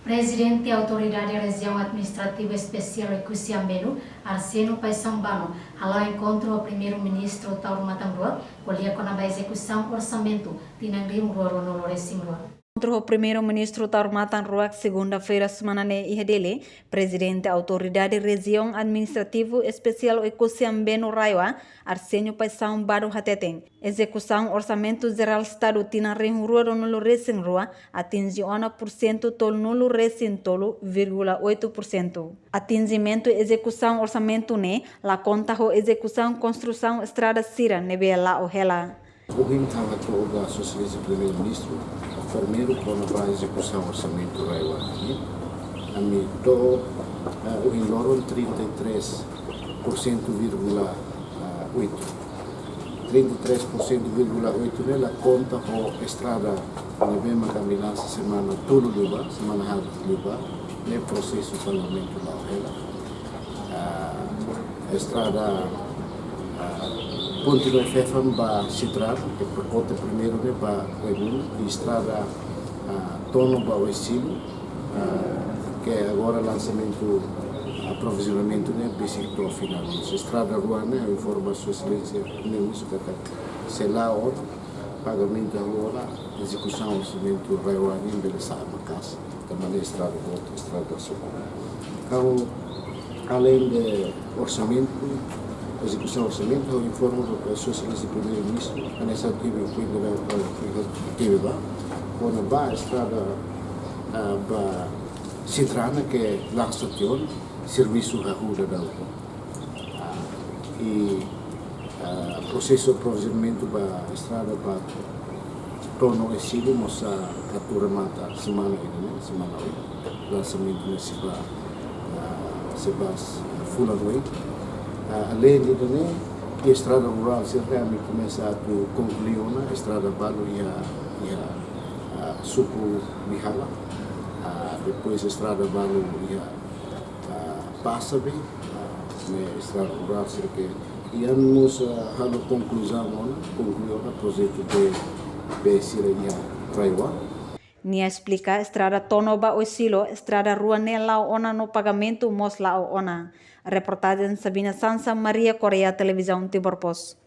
Presidente da Autoridade da Região Administrativa Especial Ecusiambeno, Arseno Paisambano, ao encontro o primeiro-ministro Tauro Matangrua, colhia com a execução orçamento, tinangrim Roro no Loresimrua. Encontro o primeiro-ministro Tauro Matangrua, segunda-feira, semana dele, presidente da Autoridade da Região Administrativa Especial Ecusiambeno Raiwa, Arseno Paisambano Hateten. Execução orçamento geral Estado tinangrim Roro no Loresimrua, atinge 1% tolo nulo recém tolo, 0,8%. Atingimento e execução orçamento la conta ho execução construção estrada sira nebe la o hela. O estava com a socialista primeiro-ministro, primeiro com a execução orçamento raiwa aqui, a mim o loron 33,8%. 33,8% nela conta com estrada nebe caminhar semana tudo lugar, semana hard lugar, ne processo de pagamento lá ela. A estrada ponte no FFM para Citrar, que é para conta primeiro né para o Emuno, e estrada Tono para o Estilo, que é agora lançamento, aprovisionamento né bicicleta final. Estrada Rua né, informação excelência nem isso que se lá hora pagamento agora execução orçamento Raiwa em beleza a casa, também estrada outra estrada só. Então além de orçamento execução orçamento, eu informo a socialista primeiro-ministro, a nessa tive lá, quando vai a estrada para Citrana, que é lá estação, serviço da rua da rua. E processo de aprovisionamento para a estrada para Tono e Silo, mas a captura mata semana 8, lançamento nesse se vai full away. Além de a estrada rural se realmente começa a concluir a estrada Balo e a Suco Bihala, depois a estrada Balo e a Passabe, a estrada rural que e vamos a conclusão concluiu o projeto de Siraia Raiwa. Nia explica estrada Tonoba o Silo, estrada Rua Nela ona no pagamento mos la ona. Reportagem Sabina Sansa, Maria Coreia, Televisão Timor Post.